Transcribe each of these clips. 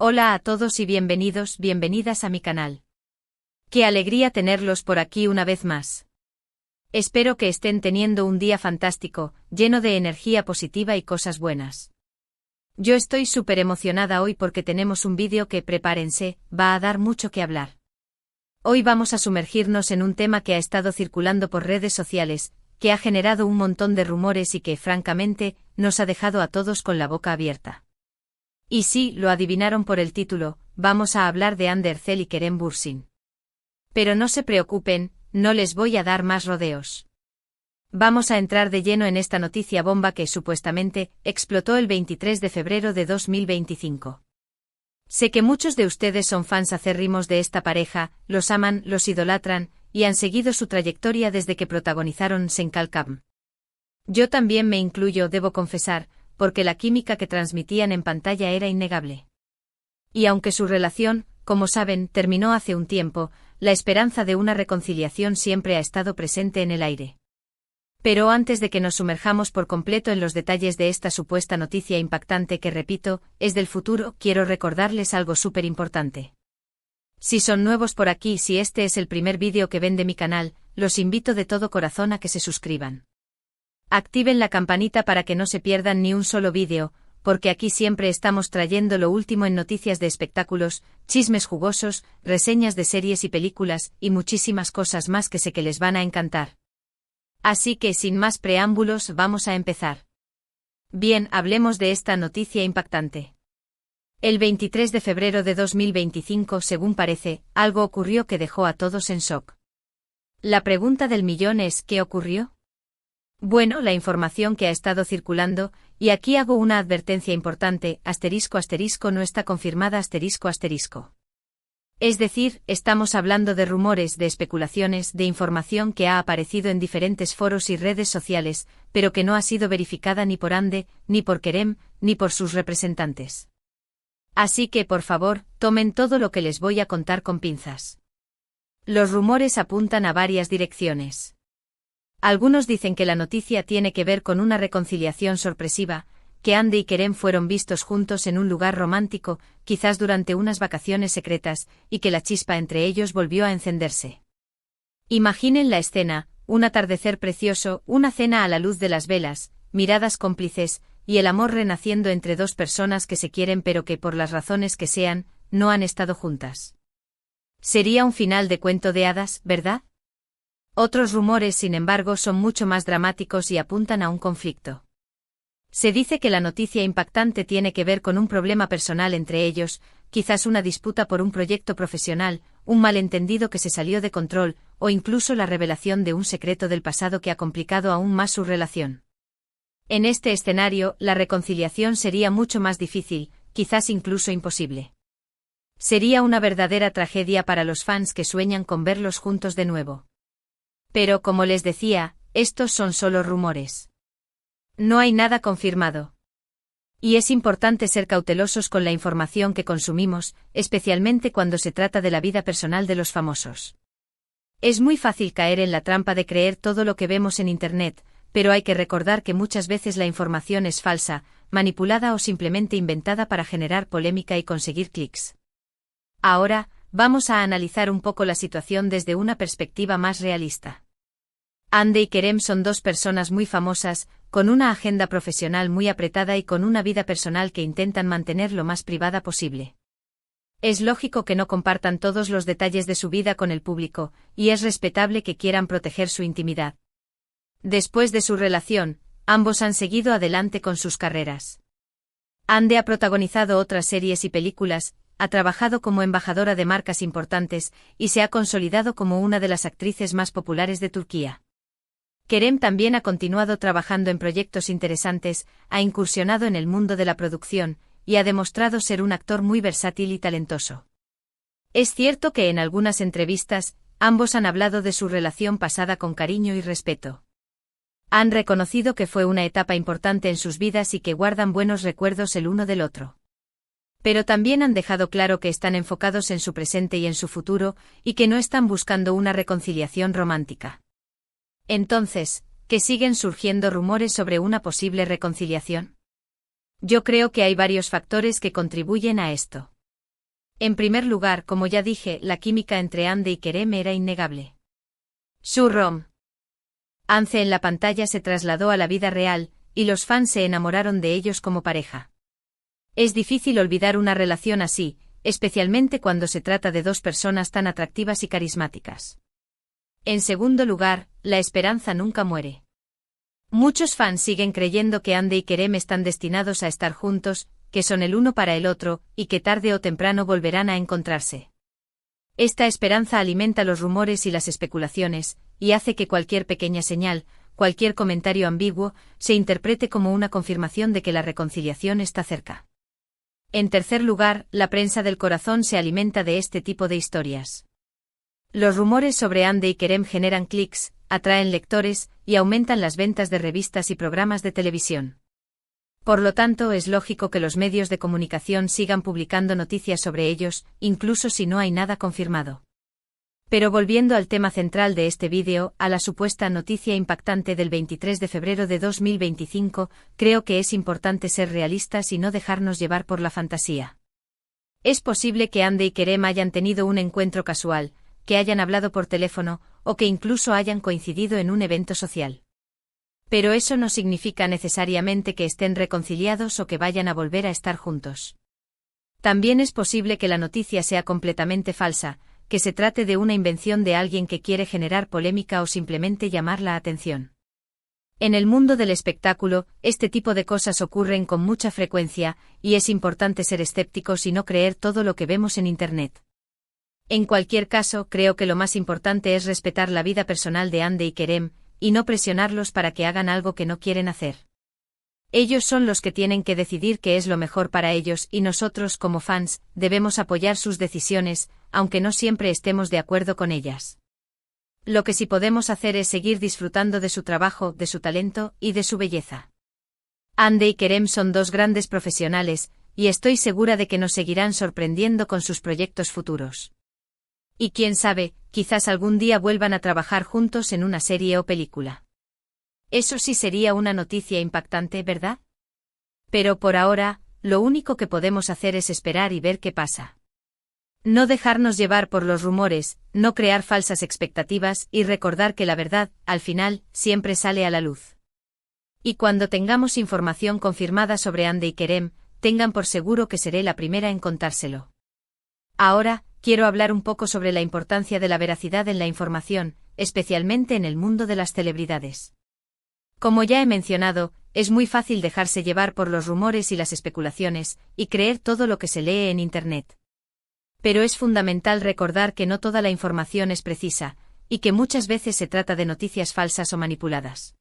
Hola a todos y bienvenidos, bienvenidas a mi canal. Qué alegría tenerlos por aquí una vez más. Espero que estén teniendo un día fantástico, lleno de energía positiva y cosas buenas. Yo estoy súper emocionada hoy porque tenemos un vídeo que, prepárense, va a dar mucho que hablar. Hoy vamos a sumergirnos en un tema que ha estado circulando por redes sociales, que ha generado un montón de rumores y que, francamente, nos ha dejado a todos con la boca abierta. Y sí, lo adivinaron por el título, vamos a hablar de Ander Zel y Kerem Bürsin. Pero no se preocupen, no les voy a dar más rodeos. Vamos a entrar de lleno en esta noticia bomba que supuestamente explotó el 23 de febrero de 2025. Sé que muchos de ustedes son fans acérrimos de esta pareja, los aman, los idolatran, y han seguido su trayectoria desde que protagonizaron Senkalkam. Yo también me incluyo, debo confesar, porque la química que transmitían en pantalla era innegable. Y aunque su relación, como saben, terminó hace un tiempo, la esperanza de una reconciliación siempre ha estado presente en el aire. Pero antes de que nos sumerjamos por completo en los detalles de esta supuesta noticia impactante que, repito, es del futuro, quiero recordarles algo súper importante. Si son nuevos por aquí, si este es el primer vídeo que ven de mi canal, los invito de todo corazón a que se suscriban. Activen la campanita para que no se pierdan ni un solo vídeo, porque aquí siempre estamos trayendo lo último en noticias de espectáculos, chismes jugosos, reseñas de series y películas, y muchísimas cosas más que sé que les van a encantar. Así que sin más preámbulos vamos a empezar. Bien, hablemos de esta noticia impactante. El 23 de febrero de 2025, según parece, algo ocurrió que dejó a todos en shock. La pregunta del millón es, ¿qué ocurrió? Bueno, la información que ha estado circulando, y aquí hago una advertencia importante, *** no está confirmada ***. Es decir, estamos hablando de rumores, de especulaciones, de información que ha aparecido en diferentes foros y redes sociales, pero que no ha sido verificada ni por Ande, ni por Kerem, ni por sus representantes. Así que, por favor, tomen todo lo que les voy a contar con pinzas. Los rumores apuntan a varias direcciones. Algunos dicen que la noticia tiene que ver con una reconciliación sorpresiva, que Ande y Kerem fueron vistos juntos en un lugar romántico, quizás durante unas vacaciones secretas, y que la chispa entre ellos volvió a encenderse. Imaginen la escena, un atardecer precioso, una cena a la luz de las velas, miradas cómplices, y el amor renaciendo entre dos personas que se quieren pero que por las razones que sean, no han estado juntas. Sería un final de cuento de hadas, ¿verdad? Otros rumores, sin embargo, son mucho más dramáticos y apuntan a un conflicto. Se dice que la noticia impactante tiene que ver con un problema personal entre ellos, quizás una disputa por un proyecto profesional, un malentendido que se salió de control, o incluso la revelación de un secreto del pasado que ha complicado aún más su relación. En este escenario, la reconciliación sería mucho más difícil, quizás incluso imposible. Sería una verdadera tragedia para los fans que sueñan con verlos juntos de nuevo. Pero como les decía, estos son solo rumores. No hay nada confirmado. Y es importante ser cautelosos con la información que consumimos, especialmente cuando se trata de la vida personal de los famosos. Es muy fácil caer en la trampa de creer todo lo que vemos en Internet, pero hay que recordar que muchas veces la información es falsa, manipulada o simplemente inventada para generar polémica y conseguir clics. Ahora, vamos a analizar un poco la situación desde una perspectiva más realista. Ande y Kerem son dos personas muy famosas, con una agenda profesional muy apretada y con una vida personal que intentan mantener lo más privada posible. Es lógico que no compartan todos los detalles de su vida con el público, y es respetable que quieran proteger su intimidad. Después de su relación, ambos han seguido adelante con sus carreras. Ande ha protagonizado otras series y películas, ha trabajado como embajadora de marcas importantes, y se ha consolidado como una de las actrices más populares de Turquía. Kerem también ha continuado trabajando en proyectos interesantes, ha incursionado en el mundo de la producción, y ha demostrado ser un actor muy versátil y talentoso. Es cierto que en algunas entrevistas, ambos han hablado de su relación pasada con cariño y respeto. Han reconocido que fue una etapa importante en sus vidas y que guardan buenos recuerdos el uno del otro. Pero también han dejado claro que están enfocados en su presente y en su futuro, y que no están buscando una reconciliación romántica. Entonces, ¿qué siguen surgiendo rumores sobre una posible reconciliación? Yo creo que hay varios factores que contribuyen a esto. En primer lugar, como ya dije, la química entre Hande y Kerem era innegable. Su rom. Ance en la pantalla se trasladó a la vida real, y los fans se enamoraron de ellos como pareja. Es difícil olvidar una relación así, especialmente cuando se trata de dos personas tan atractivas y carismáticas. En segundo lugar, la esperanza nunca muere. Muchos fans siguen creyendo que Hande y Kerem están destinados a estar juntos, que son el uno para el otro, y que tarde o temprano volverán a encontrarse. Esta esperanza alimenta los rumores y las especulaciones, y hace que cualquier pequeña señal, cualquier comentario ambiguo, se interprete como una confirmación de que la reconciliación está cerca. En tercer lugar, la prensa del corazón se alimenta de este tipo de historias. Los rumores sobre Hande y Kerem generan clics, atraen lectores, y aumentan las ventas de revistas y programas de televisión. Por lo tanto, es lógico que los medios de comunicación sigan publicando noticias sobre ellos, incluso si no hay nada confirmado. Pero volviendo al tema central de este vídeo, a la supuesta noticia impactante del 23 de febrero de 2025, creo que es importante ser realistas y no dejarnos llevar por la fantasía. Es posible que Hande y Kerem hayan tenido un encuentro casual, que hayan hablado por teléfono, o que incluso hayan coincidido en un evento social. Pero eso no significa necesariamente que estén reconciliados o que vayan a volver a estar juntos. También es posible que la noticia sea completamente falsa, que se trate de una invención de alguien que quiere generar polémica o simplemente llamar la atención. En el mundo del espectáculo, este tipo de cosas ocurren con mucha frecuencia, y es importante ser escépticos y no creer todo lo que vemos en Internet. En cualquier caso, creo que lo más importante es respetar la vida personal de Hande y Kerem, y no presionarlos para que hagan algo que no quieren hacer. Ellos son los que tienen que decidir qué es lo mejor para ellos y nosotros, como fans, debemos apoyar sus decisiones, aunque no siempre estemos de acuerdo con ellas. Lo que sí podemos hacer es seguir disfrutando de su trabajo, de su talento y de su belleza. Hande y Kerem son dos grandes profesionales, y estoy segura de que nos seguirán sorprendiendo con sus proyectos futuros. Y quién sabe, quizás algún día vuelvan a trabajar juntos en una serie o película. Eso sí sería una noticia impactante, ¿verdad? Pero por ahora, lo único que podemos hacer es esperar y ver qué pasa. No dejarnos llevar por los rumores, no crear falsas expectativas y recordar que la verdad, al final, siempre sale a la luz. Y cuando tengamos información confirmada sobre Hande y Kerem, tengan por seguro que seré la primera en contárselo. Ahora, quiero hablar un poco sobre la importancia de la veracidad en la información, especialmente en el mundo de las celebridades. Como ya he mencionado, es muy fácil dejarse llevar por los rumores y las especulaciones, y creer todo lo que se lee en Internet. Pero es fundamental recordar que no toda la información es precisa, y que muchas veces se trata de noticias falsas o manipuladas.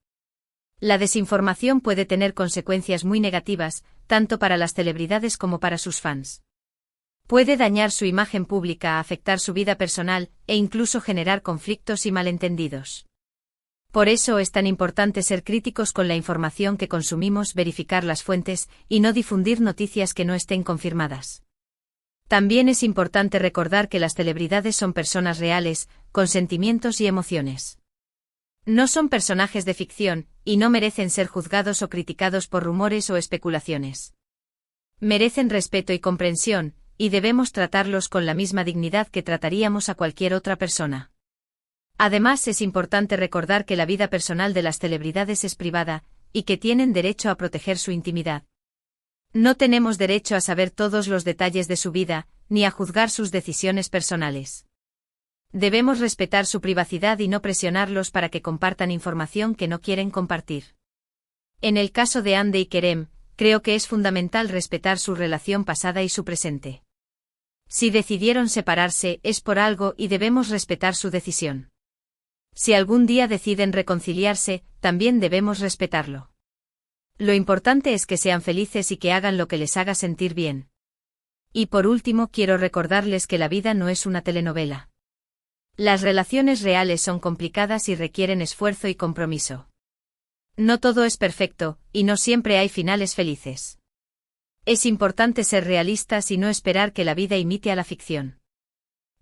La desinformación puede tener consecuencias muy negativas, tanto para las celebridades como para sus fans. Puede dañar su imagen pública, afectar su vida personal, e incluso generar conflictos y malentendidos. Por eso es tan importante ser críticos con la información que consumimos, verificar las fuentes, y no difundir noticias que no estén confirmadas. También es importante recordar que las celebridades son personas reales, con sentimientos y emociones. No son personajes de ficción, y no merecen ser juzgados o criticados por rumores o especulaciones. Merecen respeto y comprensión, y debemos tratarlos con la misma dignidad que trataríamos a cualquier otra persona. Además, es importante recordar que la vida personal de las celebridades es privada, y que tienen derecho a proteger su intimidad. No tenemos derecho a saber todos los detalles de su vida, ni a juzgar sus decisiones personales. Debemos respetar su privacidad y no presionarlos para que compartan información que no quieren compartir. En el caso de Hande y Kerem, creo que es fundamental respetar su relación pasada y su presente. Si decidieron separarse, es por algo y debemos respetar su decisión. Si algún día deciden reconciliarse, también debemos respetarlo. Lo importante es que sean felices y que hagan lo que les haga sentir bien. Y por último, quiero recordarles que la vida no es una telenovela. Las relaciones reales son complicadas y requieren esfuerzo y compromiso. No todo es perfecto, y no siempre hay finales felices. Es importante ser realistas y no esperar que la vida imite a la ficción.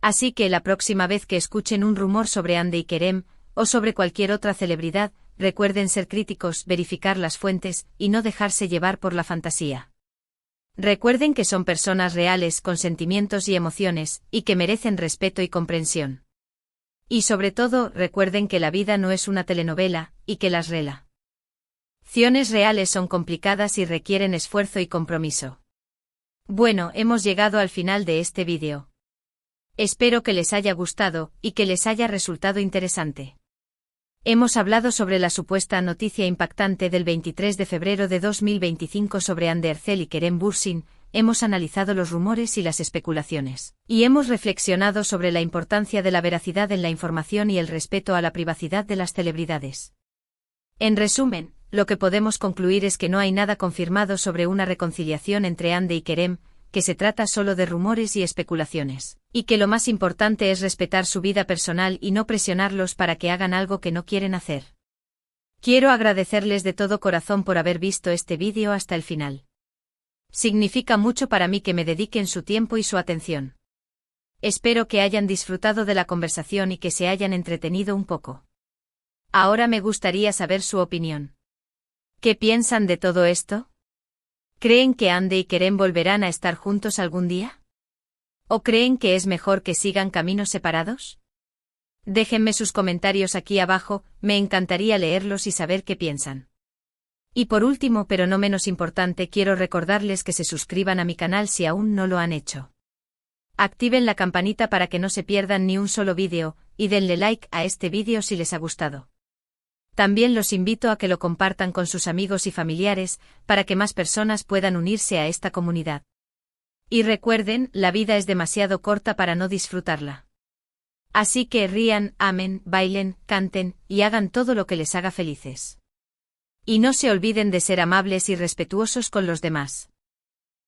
Así que la próxima vez que escuchen un rumor sobre Hande y Kerem, o sobre cualquier otra celebridad, recuerden ser críticos, verificar las fuentes, y no dejarse llevar por la fantasía. Recuerden que son personas reales con sentimientos y emociones, y que merecen respeto y comprensión. Y sobre todo, recuerden que la vida no es una telenovela, y que las relaciones reales son complicadas y requieren esfuerzo y compromiso. Bueno, hemos llegado al final de este vídeo. Espero que les haya gustado, y que les haya resultado interesante. Hemos hablado sobre la supuesta noticia impactante del 23 de febrero de 2025 sobre Hande Erçel y Kerem Bürsin, hemos analizado los rumores y las especulaciones, y hemos reflexionado sobre la importancia de la veracidad en la información y el respeto a la privacidad de las celebridades. En resumen, lo que podemos concluir es que no hay nada confirmado sobre una reconciliación entre Hande y Kerem, que se trata solo de rumores y especulaciones, y que lo más importante es respetar su vida personal y no presionarlos para que hagan algo que no quieren hacer. Quiero agradecerles de todo corazón por haber visto este vídeo hasta el final. Significa mucho para mí que me dediquen su tiempo y su atención. Espero que hayan disfrutado de la conversación y que se hayan entretenido un poco. Ahora me gustaría saber su opinión. ¿Qué piensan de todo esto? ¿Creen que Hande y Kerem volverán a estar juntos algún día? ¿O creen que es mejor que sigan caminos separados? Déjenme sus comentarios aquí abajo, me encantaría leerlos y saber qué piensan. Y por último, pero no menos importante, quiero recordarles que se suscriban a mi canal si aún no lo han hecho. Activen la campanita para que no se pierdan ni un solo vídeo, y denle like a este vídeo si les ha gustado. También los invito a que lo compartan con sus amigos y familiares, para que más personas puedan unirse a esta comunidad. Y recuerden, la vida es demasiado corta para no disfrutarla. Así que rían, amen, bailen, canten, y hagan todo lo que les haga felices. Y no se olviden de ser amables y respetuosos con los demás.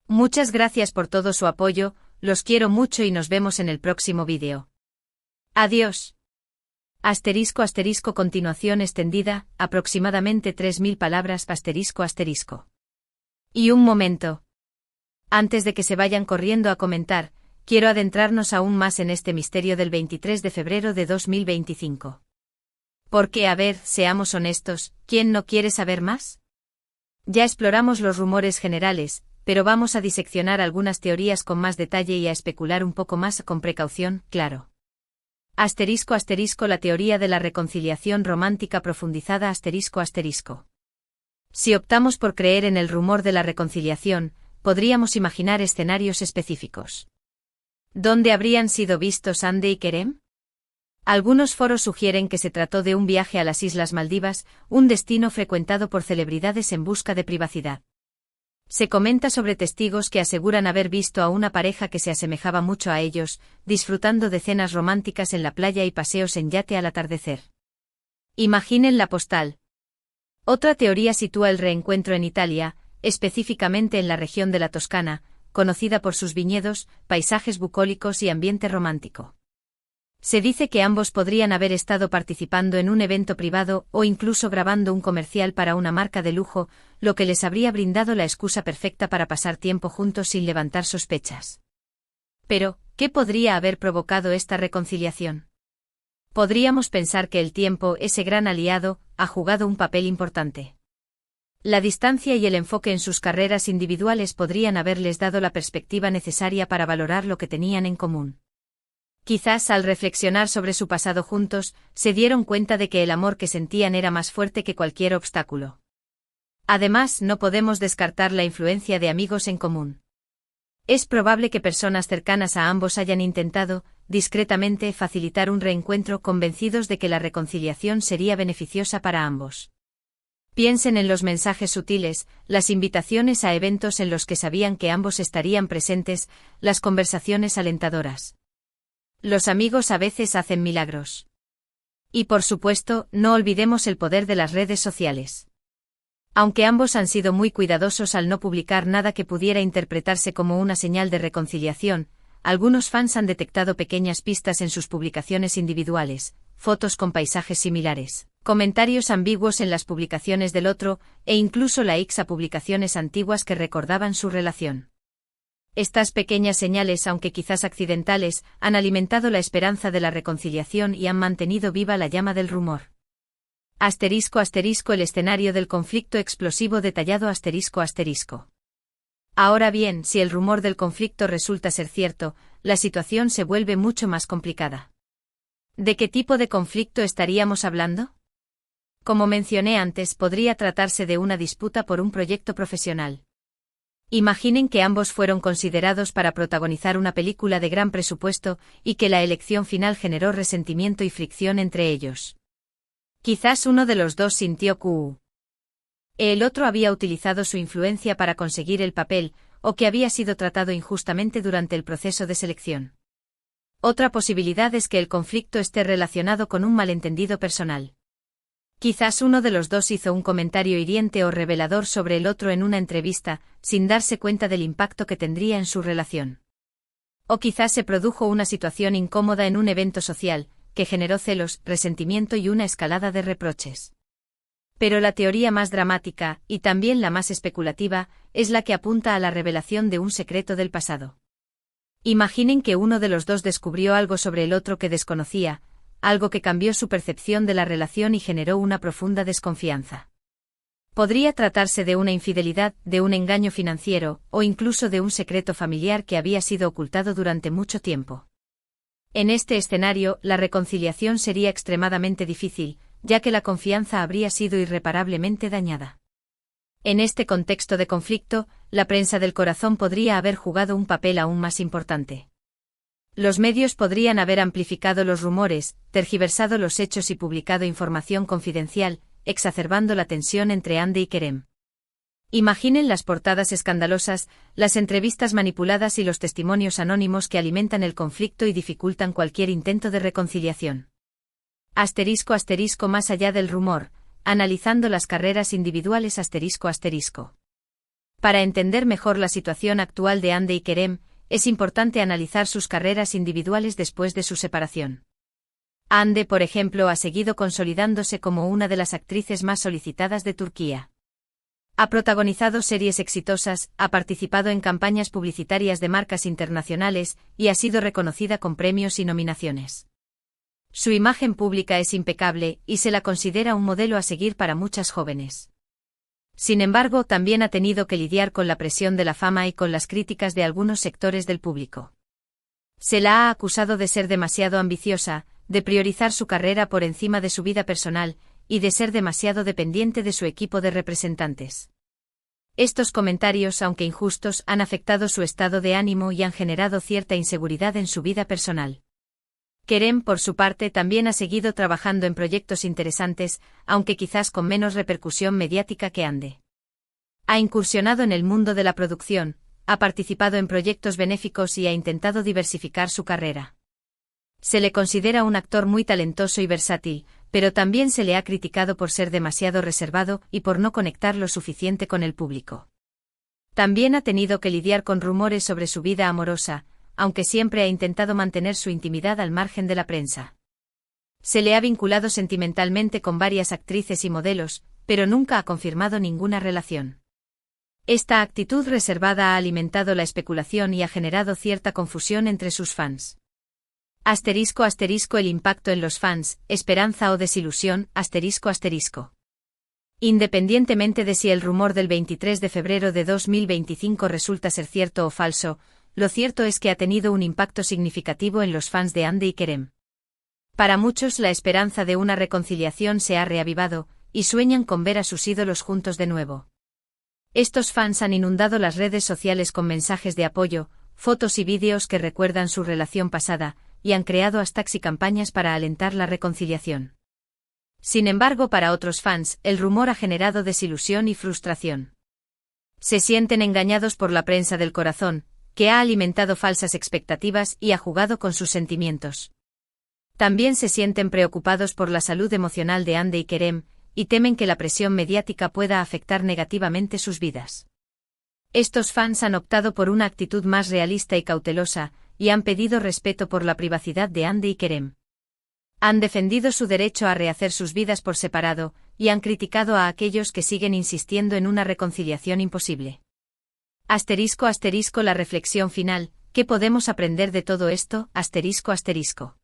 Muchas gracias por todo su apoyo, los quiero mucho y nos vemos en el próximo vídeo. Adiós. *** continuación extendida, aproximadamente 3000 palabras ***. Y un momento. Antes de que se vayan corriendo a comentar, quiero adentrarnos aún más en este misterio del 23 de febrero de 2025. Porque, a ver, seamos honestos, ¿quién no quiere saber más? Ya exploramos los rumores generales, pero vamos a diseccionar algunas teorías con más detalle y a especular un poco más con precaución, claro. *** La teoría de la reconciliación romántica profundizada ***. Si optamos por creer en el rumor de la reconciliación, podríamos imaginar escenarios específicos. ¿Dónde habrían sido vistos Hande y Kerem? Algunos foros sugieren que se trató de un viaje a las Islas Maldivas, un destino frecuentado por celebridades en busca de privacidad. Se comenta sobre testigos que aseguran haber visto a una pareja que se asemejaba mucho a ellos, disfrutando de cenas románticas en la playa y paseos en yate al atardecer. Imaginen la postal. Otra teoría sitúa el reencuentro en Italia, específicamente en la región de la Toscana, conocida por sus viñedos, paisajes bucólicos y ambiente romántico. Se dice que ambos podrían haber estado participando en un evento privado o incluso grabando un comercial para una marca de lujo, lo que les habría brindado la excusa perfecta para pasar tiempo juntos sin levantar sospechas. Pero, ¿qué podría haber provocado esta reconciliación? Podríamos pensar que el tiempo, ese gran aliado, ha jugado un papel importante. La distancia y el enfoque en sus carreras individuales podrían haberles dado la perspectiva necesaria para valorar lo que tenían en común. Quizás al reflexionar sobre su pasado juntos, se dieron cuenta de que el amor que sentían era más fuerte que cualquier obstáculo. Además, no podemos descartar la influencia de amigos en común. Es probable que personas cercanas a ambos hayan intentado, discretamente, facilitar un reencuentro convencidos de que la reconciliación sería beneficiosa para ambos. Piensen en los mensajes sutiles, las invitaciones a eventos en los que sabían que ambos estarían presentes, las conversaciones alentadoras. Los amigos a veces hacen milagros. Y por supuesto, no olvidemos el poder de las redes sociales. Aunque ambos han sido muy cuidadosos al no publicar nada que pudiera interpretarse como una señal de reconciliación, algunos fans han detectado pequeñas pistas en sus publicaciones individuales, fotos con paisajes similares, comentarios ambiguos en las publicaciones del otro, e incluso likes a publicaciones antiguas que recordaban su relación. Estas pequeñas señales, aunque quizás accidentales, han alimentado la esperanza de la reconciliación y han mantenido viva la llama del rumor. *** El escenario del conflicto explosivo detallado ***. Ahora bien, si el rumor del conflicto resulta ser cierto, la situación se vuelve mucho más complicada. ¿De qué tipo de conflicto estaríamos hablando? Como mencioné antes, podría tratarse de una disputa por un proyecto profesional. Imaginen que ambos fueron considerados para protagonizar una película de gran presupuesto y que la elección final generó resentimiento y fricción entre ellos. Quizás uno de los dos sintió que el otro había utilizado su influencia para conseguir el papel, o que había sido tratado injustamente durante el proceso de selección. Otra posibilidad es que el conflicto esté relacionado con un malentendido personal. Quizás uno de los dos hizo un comentario hiriente o revelador sobre el otro en una entrevista, sin darse cuenta del impacto que tendría en su relación. O quizás se produjo una situación incómoda en un evento social, que generó celos, resentimiento y una escalada de reproches. Pero la teoría más dramática, y también la más especulativa, es la que apunta a la revelación de un secreto del pasado. Imaginen que uno de los dos descubrió algo sobre el otro que desconocía, algo que cambió su percepción de la relación y generó una profunda desconfianza. Podría tratarse de una infidelidad, de un engaño financiero, o incluso de un secreto familiar que había sido ocultado durante mucho tiempo. En este escenario, la reconciliación sería extremadamente difícil, ya que la confianza habría sido irreparablemente dañada. En este contexto de conflicto, la prensa del corazón podría haber jugado un papel aún más importante. Los medios podrían haber amplificado los rumores, tergiversado los hechos y publicado información confidencial, exacerbando la tensión entre Andy y Kerem. Imaginen las portadas escandalosas, las entrevistas manipuladas y los testimonios anónimos que alimentan el conflicto y dificultan cualquier intento de reconciliación. Asterisco asterisco más allá del rumor, analizando las carreras individuales asterisco asterisco. Para entender mejor la situación actual de Andy y Kerem, es importante analizar sus carreras individuales después de su separación. Hande, por ejemplo, ha seguido consolidándose como una de las actrices más solicitadas de Turquía. Ha protagonizado series exitosas, ha participado en campañas publicitarias de marcas internacionales y ha sido reconocida con premios y nominaciones. Su imagen pública es impecable y se la considera un modelo a seguir para muchas jóvenes. Sin embargo, también ha tenido que lidiar con la presión de la fama y con las críticas de algunos sectores del público. Se la ha acusado de ser demasiado ambiciosa, de priorizar su carrera por encima de su vida personal, y de ser demasiado dependiente de su equipo de representantes. Estos comentarios, aunque injustos, han afectado su estado de ánimo y han generado cierta inseguridad en su vida personal. Kerem, por su parte, también ha seguido trabajando en proyectos interesantes, aunque quizás con menos repercusión mediática que Hande. Ha incursionado en el mundo de la producción, ha participado en proyectos benéficos y ha intentado diversificar su carrera. Se le considera un actor muy talentoso y versátil, pero también se le ha criticado por ser demasiado reservado y por no conectar lo suficiente con el público. También ha tenido que lidiar con rumores sobre su vida amorosa, aunque siempre ha intentado mantener su intimidad al margen de la prensa. Se le ha vinculado sentimentalmente con varias actrices y modelos, pero nunca ha confirmado ninguna relación. Esta actitud reservada ha alimentado la especulación y ha generado cierta confusión entre sus fans. Asterisco asterisco el impacto en los fans, esperanza o desilusión, asterisco asterisco. Independientemente de si el rumor del 23 de febrero de 2025 resulta ser cierto o falso, lo cierto es que ha tenido un impacto significativo en los fans de Hande y Kerem. Para muchos la esperanza de una reconciliación se ha reavivado, y sueñan con ver a sus ídolos juntos de nuevo. Estos fans han inundado las redes sociales con mensajes de apoyo, fotos y vídeos que recuerdan su relación pasada, y han creado hashtags y campañas para alentar la reconciliación. Sin embargo, para otros fans, el rumor ha generado desilusión y frustración. Se sienten engañados por la prensa del corazón, que ha alimentado falsas expectativas y ha jugado con sus sentimientos. También se sienten preocupados por la salud emocional de Hande y Kerem, y temen que la presión mediática pueda afectar negativamente sus vidas. Estos fans han optado por una actitud más realista y cautelosa, y han pedido respeto por la privacidad de Hande y Kerem. Han defendido su derecho a rehacer sus vidas por separado, y han criticado a aquellos que siguen insistiendo en una reconciliación imposible. Asterisco asterisco la reflexión final, ¿qué podemos aprender de todo esto? Asterisco asterisco.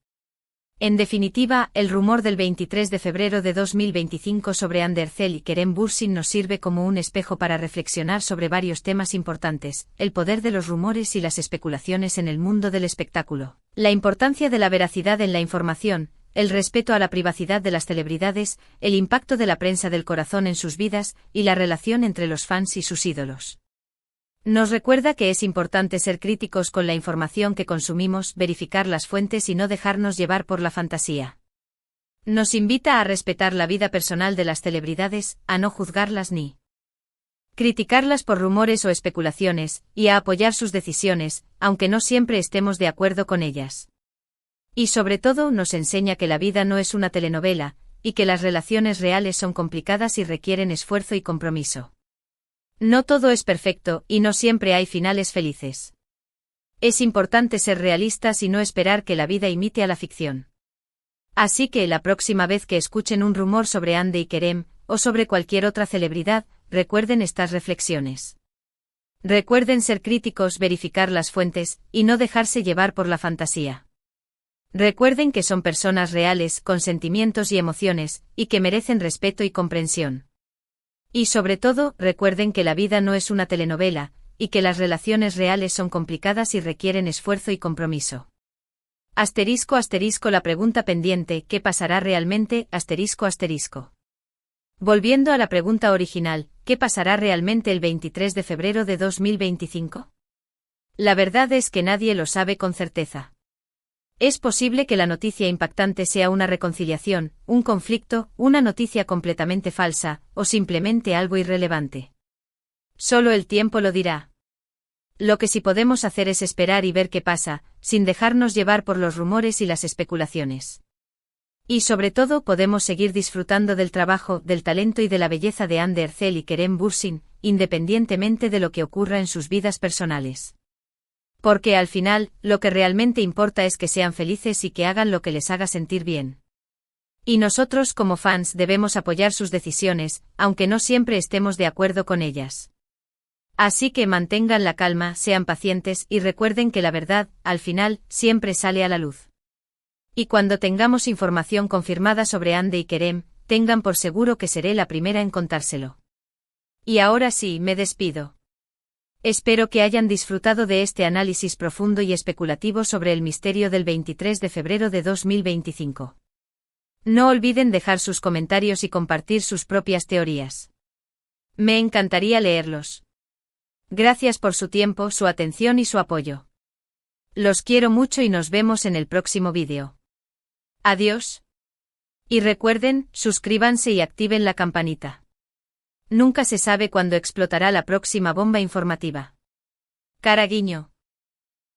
En definitiva, el rumor del 23 de febrero de 2025 sobre Andercel y Kerem Bürsin nos sirve como un espejo para reflexionar sobre varios temas importantes: el poder de los rumores y las especulaciones en el mundo del espectáculo, la importancia de la veracidad en la información, el respeto a la privacidad de las celebridades, el impacto de la prensa del corazón en sus vidas, y la relación entre los fans y sus ídolos. Nos recuerda que es importante ser críticos con la información que consumimos, verificar las fuentes y no dejarnos llevar por la fantasía. Nos invita a respetar la vida personal de las celebridades, a no juzgarlas ni criticarlas por rumores o especulaciones, y a apoyar sus decisiones, aunque no siempre estemos de acuerdo con ellas. Y sobre todo nos enseña que la vida no es una telenovela, y que las relaciones reales son complicadas y requieren esfuerzo y compromiso. No todo es perfecto, y no siempre hay finales felices. Es importante ser realistas y no esperar que la vida imite a la ficción. Así que la próxima vez que escuchen un rumor sobre Hande y Kerem, o sobre cualquier otra celebridad, recuerden estas reflexiones. Recuerden ser críticos, verificar las fuentes, y no dejarse llevar por la fantasía. Recuerden que son personas reales, con sentimientos y emociones, y que merecen respeto y comprensión. Y sobre todo, recuerden que la vida no es una telenovela, y que las relaciones reales son complicadas y requieren esfuerzo y compromiso. Asterisco asterisco la pregunta pendiente: ¿qué pasará realmente? Asterisco asterisco. Volviendo a la pregunta original, ¿qué pasará realmente el 23 de febrero de 2025? La verdad es que nadie lo sabe con certeza. Es posible que la noticia impactante sea una reconciliación, un conflicto, una noticia completamente falsa, o simplemente algo irrelevante. Solo el tiempo lo dirá. Lo que sí podemos hacer es esperar y ver qué pasa, sin dejarnos llevar por los rumores y las especulaciones. Y sobre todo podemos seguir disfrutando del trabajo, del talento y de la belleza de Andercel y Kerem Bürsin, independientemente de lo que ocurra en sus vidas personales. Porque al final, lo que realmente importa es que sean felices y que hagan lo que les haga sentir bien. Y nosotros como fans debemos apoyar sus decisiones, aunque no siempre estemos de acuerdo con ellas. Así que mantengan la calma, sean pacientes y recuerden que la verdad, al final, siempre sale a la luz. Y cuando tengamos información confirmada sobre Hande y Kerem, tengan por seguro que seré la primera en contárselo. Y ahora sí, me despido. Espero que hayan disfrutado de este análisis profundo y especulativo sobre el misterio del 23 de febrero de 2025. No olviden dejar sus comentarios y compartir sus propias teorías. Me encantaría leerlos. Gracias por su tiempo, su atención y su apoyo. Los quiero mucho y nos vemos en el próximo vídeo. Adiós. Y recuerden, suscríbanse y activen la campanita. Nunca se sabe cuándo explotará la próxima bomba informativa. Cara guiño.